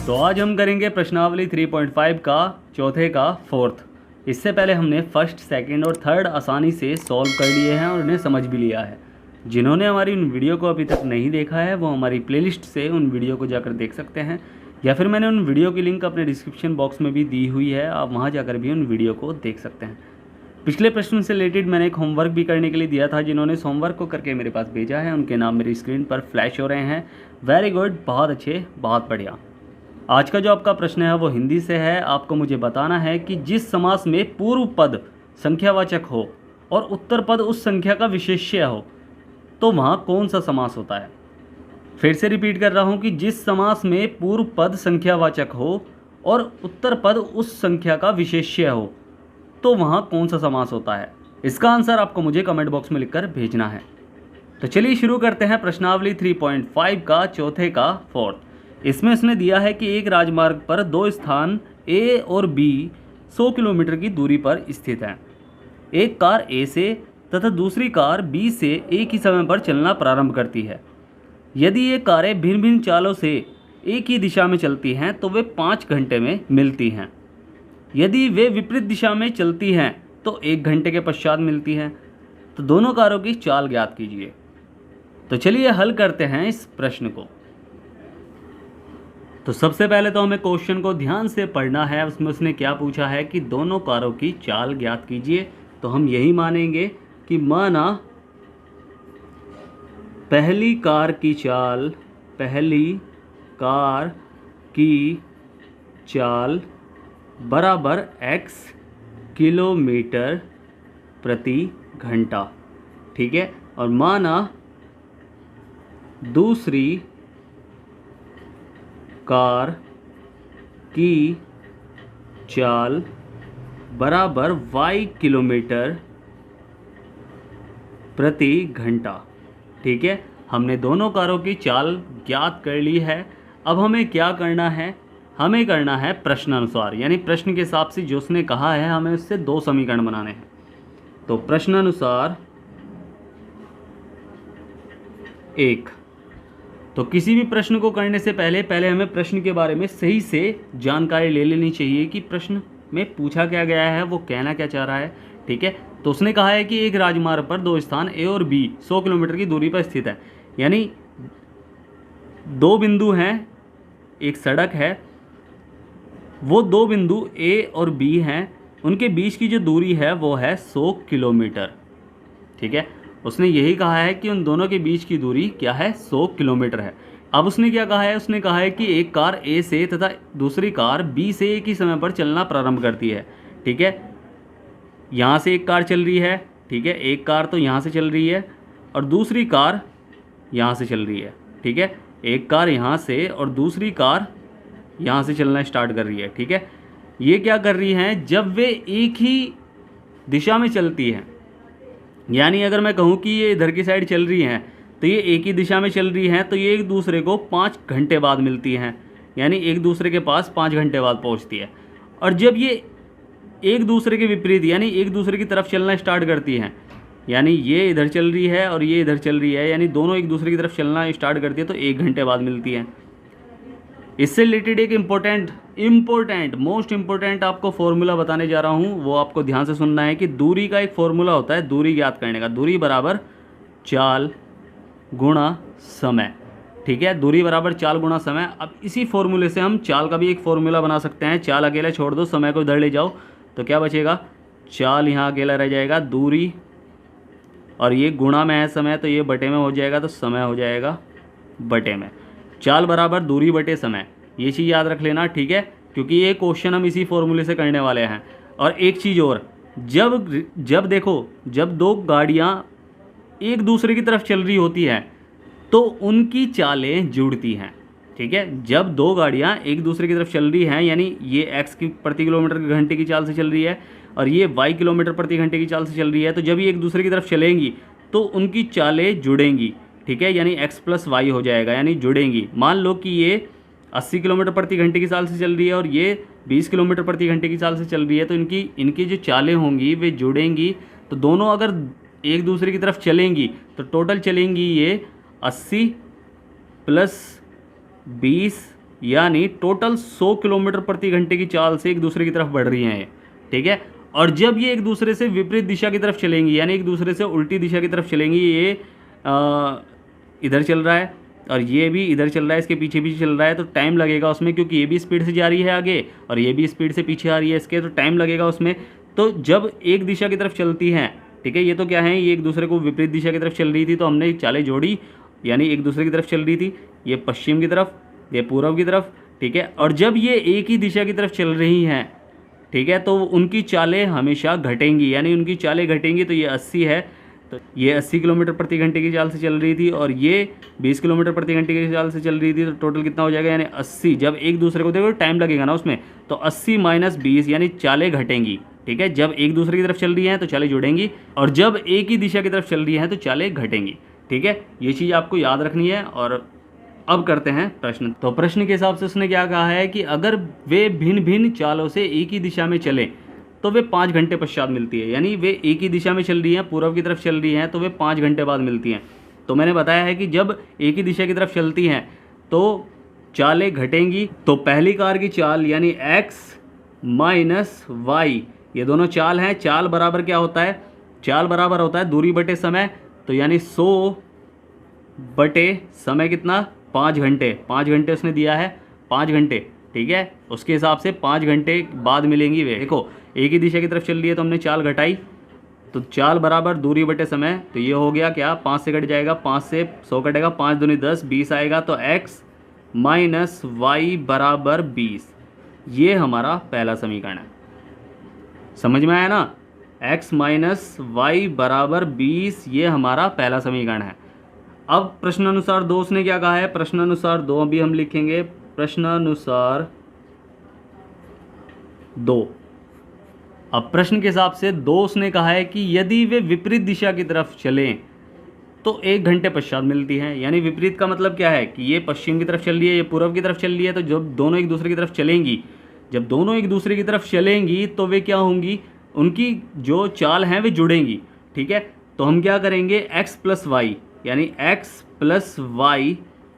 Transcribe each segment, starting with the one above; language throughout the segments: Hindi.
तो आज हम करेंगे प्रश्नावली 3.5 का चौथे का फोर्थ। इससे पहले हमने फर्स्ट, सेकंड और थर्ड आसानी से सॉल्व कर लिए हैं और उन्हें समझ भी लिया है। जिन्होंने हमारी उन वीडियो को अभी तक नहीं देखा है वो हमारी प्लेलिस्ट से उन वीडियो को जाकर देख सकते हैं, या फिर मैंने उन वीडियो की लिंक अपने डिस्क्रिप्शन बॉक्स में भी दी हुई है, आप वहाँ जाकर भी उन वीडियो को देख सकते हैं। पिछले प्रश्न से रिलेटेड मैंने एक होमवर्क भी करने के लिए दिया था, जिन्होंने इस होमवर्क को करके मेरे पास भेजा है उनके नाम मेरी स्क्रीन पर फ्लैश हो रहे हैं। वेरी गुड, बहुत अच्छे, बहुत बढ़िया। आज का जो आपका प्रश्न है वो हिंदी से है। आपको मुझे बताना है कि जिस समास में पूर्व पद संख्यावाचक हो और उत्तर पद उस संख्या का विशेष्य हो तो वहाँ कौन सा समास होता है। फिर से रिपीट कर रहा हूँ कि जिस समास में पूर्व पद संख्यावाचक हो और उत्तर पद उस संख्या का विशेष्य हो तो वहाँ कौन सा समास होता है। इसका आंसर आपको मुझे कमेंट बॉक्स में लिखकर भेजना है। तो चलिए शुरू करते हैं प्रश्नावली 3.5 का चौथे का फोर्थ। इसमें उसने दिया है कि एक राजमार्ग पर दो स्थान ए और बी 100 किलोमीटर की दूरी पर स्थित हैं। एक कार ए से तथा दूसरी कार बी से एक ही समय पर चलना प्रारंभ करती है। यदि ये कारें भिन्न भिन्न चालों से एक ही दिशा में चलती हैं तो वे 5 घंटे में मिलती हैं। यदि वे विपरीत दिशा में चलती हैं तो 1 घंटे के पश्चात मिलती हैं। तो दोनों कारों की चाल ज्ञात कीजिए। तो चलिए हल करते हैं इस प्रश्न को। तो सबसे पहले तो हमें क्वेश्चन को ध्यान से पढ़ना है। उसमें उसने क्या पूछा है कि दोनों कारों की चाल ज्ञात कीजिए। तो हम यही मानेंगे कि माना पहली कार की चाल बराबर x किलोमीटर प्रति घंटा, ठीक है। और माना दूसरी कार की चाल बराबर y किलोमीटर प्रति घंटा, ठीक है। हमने दोनों कारों की चाल ज्ञात कर ली है। अब हमें क्या करना है, हमें करना है प्रश्नानुसार, यानी प्रश्न के हिसाब से जो उसने कहा है हमें उससे 2 समीकरण बनाने हैं। तो प्रश्नानुसार 1। तो किसी भी प्रश्न को करने से पहले हमें प्रश्न के बारे में सही से जानकारी ले लेनी चाहिए कि प्रश्न में पूछा क्या गया है, वो कहना क्या चाह रहा है, ठीक है। तो उसने कहा है कि एक राजमार्ग पर दो स्थान ए और बी 100 किलोमीटर की दूरी पर स्थित है, यानी 2 बिंदु हैं, एक सड़क है, वो 2 बिंदु ए और बी हैं, उनके बीच की जो दूरी है वो है 100 किलोमीटर, ठीक है। उसने यही कहा है कि उन दोनों के बीच की दूरी क्या है, 100 किलोमीटर है। अब उसने क्या कहा है, उसने कहा है कि एक कार ए से तथा दूसरी कार बी से एक ही समय पर चलना प्रारंभ करती है, ठीक है। यहाँ से एक कार चल रही है, ठीक है, एक कार तो यहाँ से चल रही है और दूसरी कार यहाँ से चल रही है, ठीक है। एक कार यहाँ से और दूसरी कार यहाँ से चलना स्टार्ट कर रही है, ठीक है। ये क्या कर रही हैं, जब वे एक ही दिशा में चलती हैं, यानी अगर मैं कहूँ कि ये इधर की साइड चल रही हैं तो ये एक ही दिशा में चल रही हैं, तो ये एक दूसरे को 5 घंटे बाद मिलती हैं, यानी एक दूसरे के पास 5 घंटे बाद पहुँचती है। और जब ये एक दूसरे के विपरीत यानी एक दूसरे की तरफ चलना स्टार्ट करती हैं, यानी ये इधर चल रही है और ये इधर चल रही है, यानी दोनों एक दूसरे की तरफ चलना स्टार्ट करती है, तो 1 घंटे बाद मिलती हैं। इससे रिलेटेड एक मोस्ट इम्पोर्टेंट आपको फॉर्मूला बताने जा रहा हूँ, वो आपको ध्यान से सुनना है कि दूरी का एक फॉर्मूला होता है दूरी ज्ञात करने का। दूरी बराबर चाल गुणा समय, ठीक है। दूरी बराबर चाल गुणा समय। अब इसी फॉर्मूले से हम चाल का भी एक फॉर्मूला बना सकते हैं। चाल अकेला छोड़ दो, समय को इधर ले जाओ, तो क्या बचेगा, चाल यहाँ अकेला रह जाएगा, दूरी और ये गुणा में है समय, तो ये बटे में हो जाएगा, तो समय हो जाएगा बटे में। चाल बराबर दूरी बटे समय, ये चीज़ याद रख लेना, ठीक है, क्योंकि ये क्वेश्चन हम इसी फॉर्मूले से करने वाले हैं। और एक चीज़ और, जब देखो, जब 2 गाड़ियाँ एक दूसरे की तरफ चल रही होती हैं तो उनकी चालें जुड़ती हैं, ठीक है। जब 2 गाड़ियाँ एक दूसरे की तरफ चल रही हैं, यानी ये x की प्रति किलोमीटर घंटे की चाल से चल रही है और ये y किलोमीटर प्रति घंटे की चाल से चल रही है, तो जब ये एक दूसरे की तरफ चलेंगी तो उनकी चालें जुड़ेंगी, ठीक है, यानी x + y हो जाएगा, यानी जुड़ेंगी। मान लो कि ये 80 किलोमीटर प्रति घंटे की चाल से चल रही है और ये 20 किलोमीटर प्रति घंटे की चाल से चल रही है, तो इनकी जो चालें होंगी वे जुड़ेंगी। तो दोनों अगर एक दूसरे की तरफ चलेंगी तो टोटल चलेंगी ये 80 + 20 यानी टोटल 100 किलोमीटर प्रति घंटे की चाल से एक दूसरे की तरफ बढ़ रही हैं, ठीक है। और जब ये एक दूसरे से विपरीत दिशा की तरफ चलेंगी, यानी एक दूसरे से उल्टी दिशा की तरफ चलेंगी, ये इधर चल रहा है और ये भी इधर चल रहा है, इसके पीछे पीछे चल रहा है, तो टाइम लगेगा उसमें, क्योंकि ये भी स्पीड से जा रही है आगे और ये भी स्पीड से पीछे आ रही है इसके, तो टाइम लगेगा उसमें। तो जब एक दिशा की तरफ चलती हैं, ठीक है, ये तो क्या है, ये एक दूसरे को विपरीत दिशा की तरफ चल रही थी, तो हमने चालें जोड़ी, यानी एक दूसरे की तरफ चल रही थी, ये पश्चिम की तरफ, ये पूर्व की तरफ, ठीक है। और जब ये एक ही दिशा की तरफ चल रही हैं, ठीक है, तो उनकी चालें हमेशा घटेंगी, यानी उनकी चालें घटेंगी। तो ये 80 है, तो ये 80 किलोमीटर प्रति घंटे की चाल से चल रही थी और ये 20 किलोमीटर प्रति घंटे की चाल से चल रही थी, तो टोटल कितना हो जाएगा, यानी 80। जब एक दूसरे को, देखो टाइम लगेगा ना उसमें, तो 80 - 20 यानी चालें घटेंगी, ठीक है। जब एक दूसरे की तरफ चल रही हैं तो चालें जुड़ेंगी, और जब एक ही दिशा की तरफ चल रही हैं तो चालें घटेंगी, ठीक है। ये चीज़ आपको याद रखनी है। और अब करते हैं प्रश्न। तो प्रश्न के हिसाब से उसने क्या कहा है कि अगर वे भिन्न भिन्न चालों से एक ही दिशा में चलें तो वे 5 घंटे पश्चात मिलती है, यानी वे एक ही दिशा में चल रही हैं, पूर्व की तरफ चल रही हैं, तो वे 5 घंटे बाद मिलती हैं। तो मैंने बताया है कि जब एक ही दिशा की तरफ चलती हैं तो चालें घटेंगी। तो पहली कार की चाल यानी x - y, ये दोनों चाल हैं। चाल बराबर क्या होता है, चाल बराबर होता है दूरी बटे समय, तो यानी 100 बटे समय कितना, 5 घंटे। 5 घंटे उसने दिया है, 5 घंटे, ठीक है। उसके हिसाब से 5 घंटे बाद मिलेंगी वे। देखो एक ही दिशा की तरफ चल रही है तो हमने चाल घटाई, तो चाल बराबर दूरी बटे समय, तो ये हो गया क्या, 5 से कट जाएगा, 5 से 100 कटेगा, 5 दूनी 10, 20 आएगा, तो x - y बराबर 20। ये हमारा पहला समीकरण है, समझ में आया ना। x - y बराबर 20, ये हमारा पहला समीकरण है। अब प्रश्नानुसार 2 उसने क्या कहा है, प्रश्नानुसार 2 अभी हम लिखेंगे, प्रश्नानुसार 2। अब प्रश्न के हिसाब से 2 उसने कहा है कि यदि वे विपरीत दिशा की तरफ चलें तो 1 घंटे पश्चात मिलती हैं। यानी विपरीत का मतलब क्या है कि ये पश्चिम की तरफ चल रही है, ये पूर्व की तरफ चल रही है, तो जब दोनों एक दूसरे की तरफ चलेंगी, जब दोनों एक दूसरे की तरफ चलेंगी तो वे क्या होंगी, उनकी जो चाल हैं वे जुड़ेंगी, ठीक है। तो हम क्या करेंगे, x + y, यानी x + y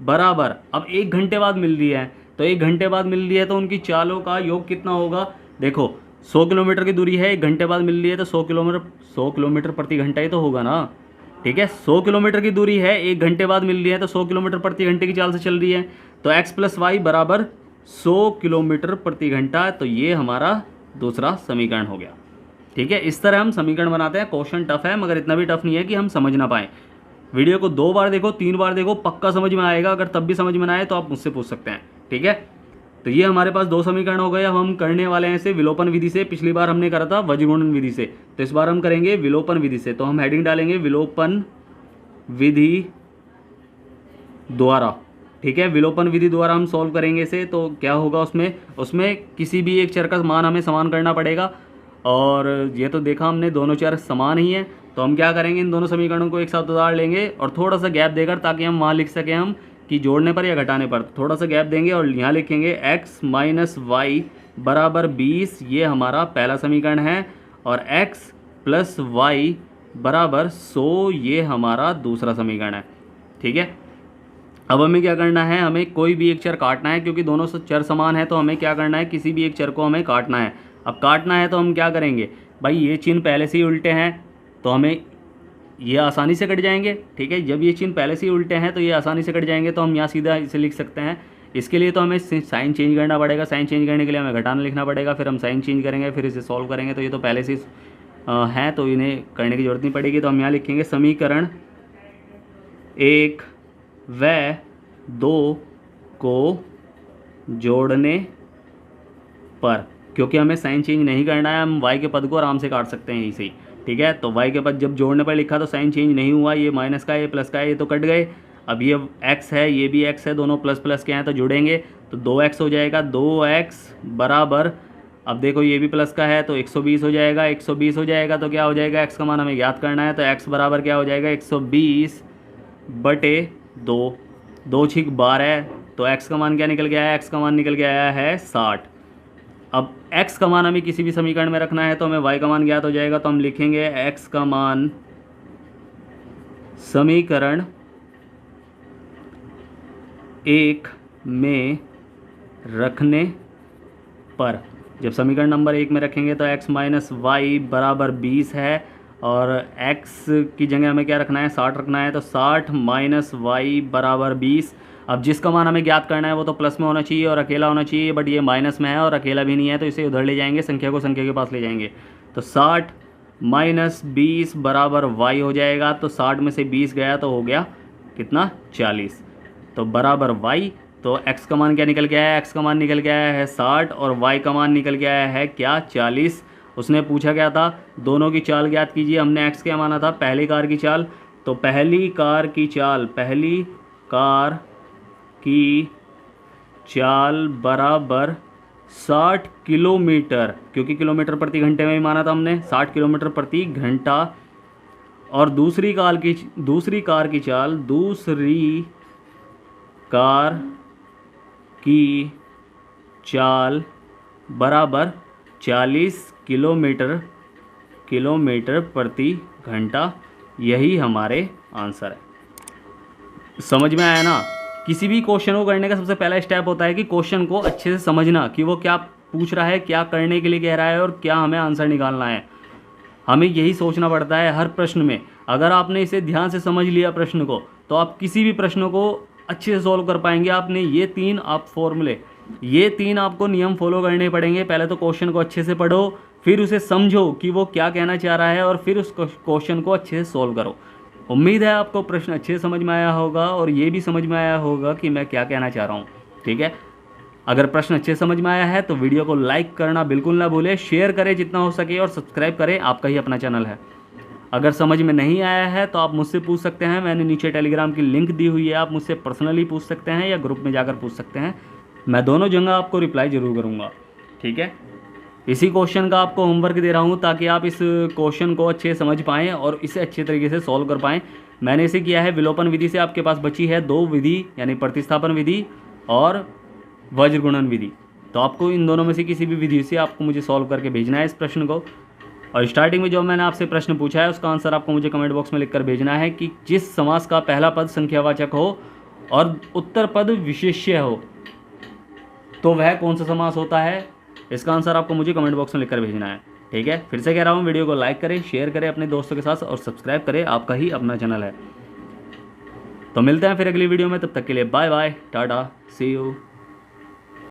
बराबर, अब 1 घंटे बाद मिल रही है, तो 1 घंटे बाद मिल रही है तो उनकी चालों का योग कितना होगा। देखो 100 किलोमीटर की दूरी है, 1 घंटे बाद मिल रही है, तो 100 किलोमीटर प्रति घंटा ही तो होगा ना, ठीक है। 100 किलोमीटर की दूरी है, 1 घंटे बाद मिल रही है, तो 100 किलोमीटर प्रति घंटे की चाल से चल रही है, तो x + y बराबर 100 किलोमीटर प्रति घंटा। तो ये हमारा दूसरा समीकरण हो गया, ठीक है। इस तरह हम समीकरण बनाते हैं। क्वेश्चन टफ है मगर इतना भी टफ नहीं है कि हम समझ ना पाएँ। वीडियो को 2 बार देखो, 3 बार देखो, पक्का समझ में आएगा। अगर तब भी समझ में ना आए तो आप मुझसे पूछ सकते हैं, ठीक है। तो ये हमारे पास 2 समीकरण हो गए। अब हम करने वाले हैं इसे विलोपन विधि से। पिछली बार हमने करा था वज्रगुणन विधि से, तो इस बार हम करेंगे विलोपन विधि से। तो हम हेडिंग डालेंगे विलोपन विधि द्वारा, ठीक है। विलोपन विधि द्वारा हम सॉल्व करेंगे इसे। तो क्या होगा उसमें किसी भी एक चर का मान हमें समान करना पड़ेगा, और ये तो देखा हमने दोनों चर समान ही हैं। तो हम क्या करेंगे, इन दोनों समीकरणों को एक साथ उतार लेंगे और थोड़ा सा गैप देकर, ताकि हम वहाँ लिख सकें हम कि जोड़ने पर या घटाने पर, थोड़ा सा गैप देंगे और यहाँ लिखेंगे x - y बराबर 20, ये हमारा पहला समीकरण है, और x + y बराबर 100, ये हमारा दूसरा समीकरण है, ठीक है। अब हमें क्या करना है, हमें कोई भी एक चर काटना है, क्योंकि दोनों चर समान है, तो हमें क्या करना है, किसी भी एक चर को हमें काटना है। अब काटना है तो हम क्या करेंगे, भाई ये चिन्ह पहले से ही उल्टे हैं तो हमें ये आसानी से कट जाएंगे, ठीक है। जब ये चिन्ह पहले से ही उल्टे हैं तो ये आसानी से कट जाएंगे, तो हम यहाँ सीधा इसे लिख सकते हैं। इसके लिए तो हमें साइन चेंज करना पड़ेगा, साइन चेंज करने के लिए हमें घटाना लिखना पड़ेगा, फिर हम साइन चेंज करेंगे, फिर इसे सॉल्व करेंगे। तो ये तो पहले से हैं तो इन्हें करने की जरूरत नहीं पड़ेगी। तो हम यहाँ लिखेंगे समीकरण 1 व 2 को जोड़ने पर, क्योंकि हमें साइन चेंज नहीं करना है, हम y के पद को आराम से काट सकते हैं इसे ही, ठीक है। तो y के पद जब जोड़ने पर लिखा तो साइन चेंज नहीं हुआ, ये माइनस का है, ये प्लस का है, ये तो कट गए। अब ये x है, ये भी x है, दोनों प्लस प्लस के हैं तो जुड़ेंगे, तो 2x हो जाएगा। 2x बराबर, अब देखो ये भी प्लस का है तो 120 हो जाएगा। 120 हो जाएगा तो क्या हो जाएगा, x का मान हमें ज्ञात करना है, तो x बराबर क्या हो जाएगा, 120 बटे 2, 2 × 12, तो x का मान क्या निकल के आया, x का मान निकल के आया है 60। अब x का मान हमें किसी भी समीकरण में रखना है तो हमें y का मान ज्ञात हो जाएगा, तो हम लिखेंगे x का मान समीकरण 1 में रखने पर, जब समीकरण नंबर 1 में रखेंगे तो x माइनस वाई बराबर 20 है और x की जगह हमें क्या रखना है, 60 रखना है, तो 60 माइनस वाई बराबर 20। अब जिसका मान हमें ज्ञात करना है वो तो प्लस में होना चाहिए और अकेला होना चाहिए, बट ये माइनस में है और अकेला भी नहीं है, तो इसे उधर ले जाएंगे, संख्या को संख्या के पास ले जाएंगे। तो 60 माइनस 20 बराबर वाई हो जाएगा। तो 60 में से 20 गया तो हो गया कितना, 40। तो बराबर वाई। तो x का मान क्या निकल के आया है, x का मान निकल के आया है 60 और y का मान निकल के आया है क्या, 40। उसने पूछा क्या था, दोनों की चाल ज्ञात कीजिए। हमने x क्या माना था, पहली कार की चाल। तो पहली कार की चाल बराबर 60 किलोमीटर, क्योंकि किलोमीटर प्रति घंटे में ही माना था हमने, 60 किलोमीटर प्रति घंटा। और दूसरी कार की चाल बराबर 40 किलोमीटर प्रति घंटा। यही हमारे आंसर है। समझ में आया ना। किसी भी क्वेश्चन को करने का सबसे पहला स्टेप होता है कि क्वेश्चन को अच्छे से समझना कि वो क्या पूछ रहा है, क्या करने के लिए कह रहा है और क्या हमें आंसर निकालना है। हमें यही सोचना पड़ता है हर प्रश्न में। अगर आपने इसे ध्यान से समझ लिया प्रश्न को, तो आप किसी भी प्रश्न को अच्छे से सॉल्व कर पाएंगे। आपने ये तीन आपको नियम फॉलो करने पड़ेंगे। पहले तो क्वेश्चन को अच्छे से पढ़ो, फिर उसे समझो कि वो क्या कहना चाह रहा है और फिर उस क्वेश्चन को अच्छे से सॉल्व करो। उम्मीद है आपको प्रश्न अच्छे से समझ में आया होगा और ये भी समझ में आया होगा कि मैं क्या कहना चाह रहा हूँ। ठीक है, अगर प्रश्न अच्छे समझ में आया है तो वीडियो को लाइक करना बिल्कुल ना भूलें, शेयर करें जितना हो सके और सब्सक्राइब करें, आपका ही अपना चैनल है। अगर समझ में नहीं आया है तो आप मुझसे पूछ सकते हैं, मैंने नीचे टेलीग्राम की लिंक दी हुई है, आप मुझसे पर्सनली पूछ सकते हैं या ग्रुप में जाकर पूछ सकते हैं। मैं दोनों जगह आपको रिप्लाई ज़रूर करूँगा। ठीक है, इसी क्वेश्चन का आपको होमवर्क दे रहा हूँ ताकि आप इस क्वेश्चन को अच्छे से समझ पाएँ और इसे अच्छे तरीके से सॉल्व कर पाएँ। मैंने इसे किया है विलोपन विधि से। आपके पास बची है 2 विधि, यानी प्रतिस्थापन विधि और वज्र गुणन विधि। तो आपको इन दोनों में से किसी भी विधि से आपको मुझे सॉल्व करके भेजना है इस प्रश्न को। और स्टार्टिंग में जो मैंने आपसे प्रश्न पूछा है उसका आंसर आपको मुझे कमेंट बॉक्स में लिखकर भेजना है कि जिस समास का पहला पद संख्यावाचक हो और उत्तर पद विशेष्य हो तो वह कौन सा समास होता है। इसका आंसर आपको मुझे कमेंट बॉक्स में लिखकर भेजना है। ठीक है, फिर से कह रहा हूँ, वीडियो को लाइक करें, शेयर करें अपने दोस्तों के साथ और सब्सक्राइब करें, आपका ही अपना चैनल है। तो मिलते हैं फिर अगली वीडियो में, तब तक के लिए bye bye, tata, see you.